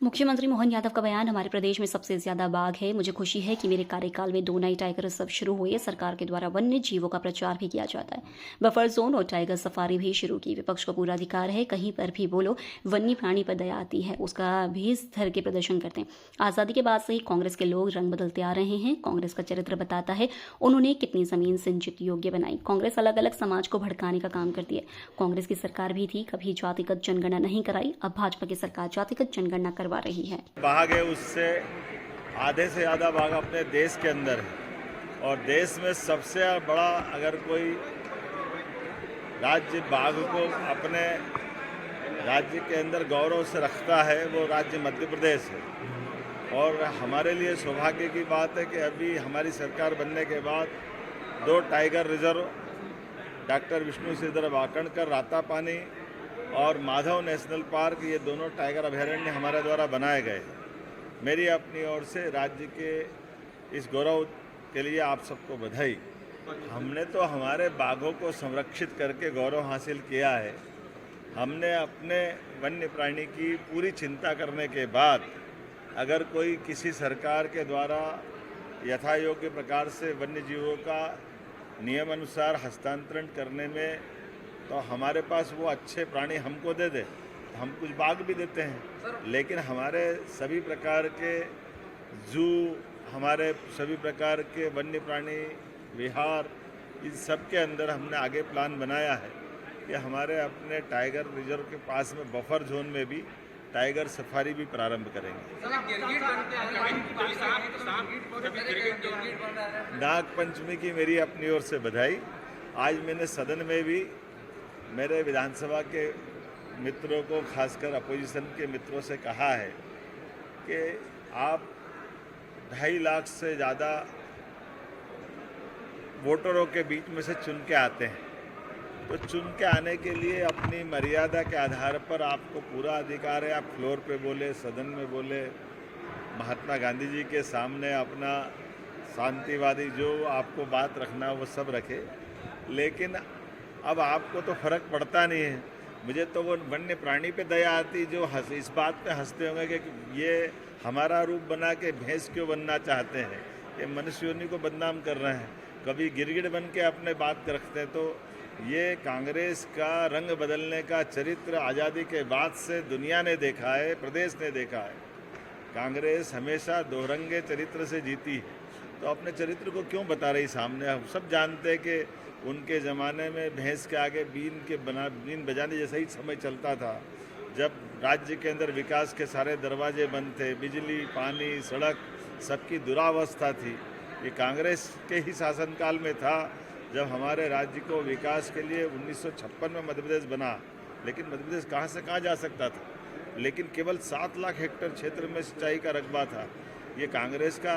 मुख्यमंत्री मोहन यादव का बयान, हमारे प्रदेश में सबसे ज्यादा बाघ है। मुझे खुशी है कि मेरे कार्यकाल में 2 नए टाइगर रिजर्व शुरू हुए। सरकार के द्वारा वन्य जीवों का प्रचार भी किया जाता है। बफर जोन और टाइगर सफारी भी शुरू की। विपक्ष को पूरा अधिकार है, कहीं पर भी बोलो। वन्य प्राणी पर दया आती है, उसका भी स्तर के प्रदर्शन करते हैं। आज़ादी के बाद से ही कांग्रेस के लोग रंग बदलते आ रहे हैं। कांग्रेस का चरित्र बताता है उन्होंने कितनी जमीन सिंचित योग्य बनाई। कांग्रेस अलग अलग समाज को भड़काने का काम करती है। कांग्रेस की सरकार भी थी, कभी जातिगत जनगणना नहीं कराई। अब भाजपा की सरकार जातिगत जनगणना करवा रही है। बाघ है, उससे आधे से ज़्यादा बाघ अपने देश के अंदर है। और देश में सबसे बड़ा अगर कोई राज्य बाघ को अपने राज्य के अंदर गौरव से रखता है वो राज्य मध्य प्रदेश है। और हमारे लिए सौभाग्य की बात है कि अभी हमारी सरकार बनने के बाद 2 tiger reserve doctor Vishnu सिद्धर Wakankar Ratapani और माधव नेशनल पार्क, ये दोनों टाइगर अभयारण्य हमारे द्वारा बनाए गए। मेरी अपनी ओर से राज्य के इस गौरव के लिए आप सबको बधाई। हमने तो हमारे बाघों को संरक्षित करके गौरव हासिल किया है। हमने अपने वन्य प्राणी की पूरी चिंता करने के बाद अगर कोई किसी सरकार के द्वारा यथायोग्य प्रकार से वन्य जीवों का नियम अनुसार हस्तांतरण करने में तो हमारे पास वो अच्छे प्राणी हमको दे दे, हम कुछ बाघ भी देते हैं। लेकिन हमारे सभी प्रकार के जू, हमारे सभी प्रकार के वन्य प्राणी विहार, इन सब के अंदर हमने आगे प्लान बनाया है कि हमारे अपने टाइगर रिजर्व के पास में बफर जोन में भी टाइगर सफारी भी प्रारंभ करेंगे। नाग पंचमी की मेरी अपनी ओर से बधाई। आज मैंने सदन में भी मेरे विधानसभा के मित्रों को, खासकर अपोजिशन के मित्रों से कहा है कि आप 2.5 लाख से ज़्यादा वोटरों के बीच में से चुन के आते हैं, तो चुन के आने के लिए अपनी मर्यादा के आधार पर आपको पूरा अधिकार है। आप फ्लोर पे बोले, सदन में बोले, महात्मा गांधी जी के सामने अपना शांतिवादी जो आपको बात रखना वो सब रखे। लेकिन अब आपको तो फर्क पड़ता नहीं है। मुझे तो वो वन्य प्राणी पे दया आती जो इस बात पे हंसते होंगे कि ये हमारा रूप बना के भैंस क्यों बनना चाहते हैं, ये मनुष्य योनि को बदनाम कर रहे हैं, कभी गिरगिट बन के अपने बात रखते हैं। तो ये कांग्रेस का रंग बदलने का चरित्र आज़ादी के बाद से दुनिया ने देखा है, प्रदेश ने देखा है। कांग्रेस हमेशा दोहरंगे चरित्र से जीती है, तो अपने चरित्र को क्यों बता रही सामने। हम सब जानते हैं कि उनके ज़माने में भैंस के आगे बीन बजाने जैसा ही समय चलता था, जब राज्य के अंदर विकास के सारे दरवाजे बंद थे, बिजली, पानी, सड़क सबकी दुरावस्था थी। ये कांग्रेस के ही शासनकाल में था जब हमारे राज्य को विकास के लिए 1956 में मध्य प्रदेश बना। लेकिन मध्य प्रदेश कहाँ से कहाँ जा सकता था, लेकिन केवल 7 लाख हेक्टेयर क्षेत्र में सिंचाई का रकबा था। ये कांग्रेस का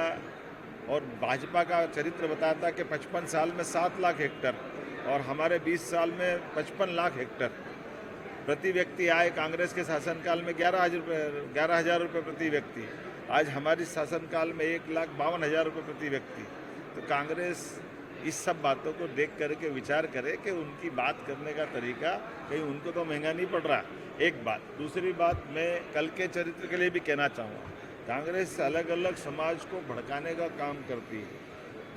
और भाजपा का चरित्र बताता है कि 55 साल में 7 लाख हेक्टेयर और हमारे 20 साल में 55 लाख हेक्टेयर प्रति व्यक्ति आए। कांग्रेस के शासनकाल में 11,000 रुपये प्रति व्यक्ति, आज हमारी शासनकाल में 1,52,000 रुपये प्रति व्यक्ति। तो कांग्रेस इस सब बातों को देख करके विचार करे कि उनकी बात करने का तरीका कहीं उनको तो महंगा नहीं पड़ रहा। एक बात। दूसरी बात, मैं कल के चरित्र के लिए भी कहना चाहूँगा, कांग्रेस अलग अलग समाज को भड़काने का काम करती है,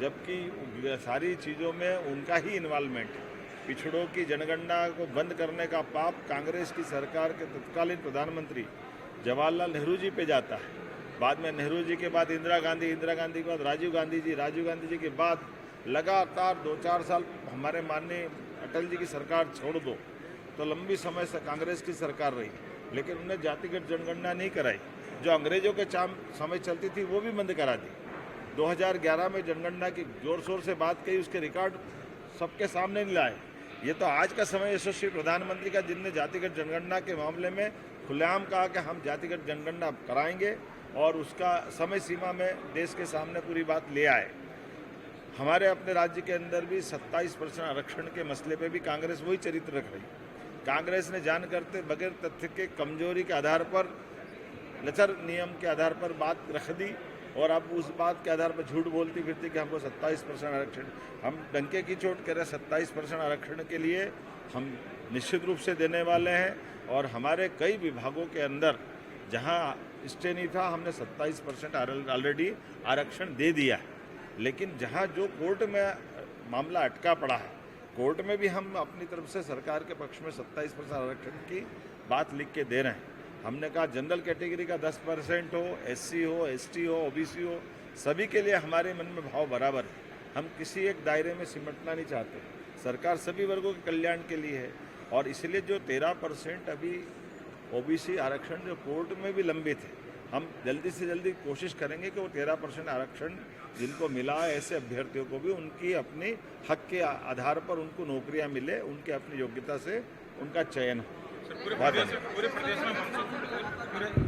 जबकि सारी चीज़ों में उनका ही इन्वॉल्वमेंट है। पिछड़ों की जनगणना को बंद करने का पाप कांग्रेस की सरकार के तत्कालीन प्रधानमंत्री जवाहरलाल नेहरू जी पे जाता है। बाद में नेहरू जी के बाद इंदिरा गांधी के बाद राजीव गांधी जी के बाद लगातार 2-4 साल हमारे माननीय अटल जी की सरकार छोड़ दो तो लंबी समय से कांग्रेस की सरकार रही, लेकिन उन्हें जातिगत जनगणना नहीं कराई। जो अंग्रेजों के समय चलती थी वो भी बंद करा दी। 2011 में जनगणना की जोर शोर से बात कही, उसके रिकॉर्ड सबके सामने नहीं लाए। ये तो आज का समय यशस्वी प्रधानमंत्री का, जिनने जातिगत जनगणना के मामले में खुलेआम कहा कि हम जातिगत जनगणना कराएंगे और उसका समय सीमा में देश के सामने पूरी बात ले आए। हमारे अपने राज्य के अंदर भी 27% आरक्षण के मसले पे भी कांग्रेस वही चरित्र रख रही। कांग्रेस ने जान करते बगैर तथ्य के कमजोरी के आधार पर, लचर नियम के आधार पर बात रख दी और अब उस बात के आधार पर झूठ बोलती फिरती कि हमको 27% आरक्षण। हम डंके की चोट कह रहे 27% आरक्षण के लिए हम निश्चित रूप से देने वाले हैं। और हमारे कई विभागों के अंदर जहाँ स्टे नहीं था हमने 27% ऑलरेडी आरक्षण दे दिया है। लेकिन जहाँ जो कोर्ट में मामला अटका पड़ा है, कोर्ट में भी हम अपनी तरफ से सरकार के पक्ष में 27% आरक्षण की बात लिख के दे रहे हैं। हमने कहा जनरल कैटेगरी का 10% हो, एससी हो, एसटी हो, ओबीसी हो, सभी के लिए हमारे मन में भाव बराबर है। हम किसी एक दायरे में सिमटना नहीं चाहते। सरकार सभी वर्गों के कल्याण के लिए है और इसलिए जो 13% अभी ओबीसी आरक्षण जो कोर्ट में भी लंबित है, हम जल्दी से जल्दी कोशिश करेंगे कि वो 13% आरक्षण जिनको मिला है ऐसे अभ्यर्थियों को भी उनकी अपनी हक के आधार पर उनको नौकरियां मिले, उनके अपनी योग्यता से उनका चयन हो। पूरे प्रदेश में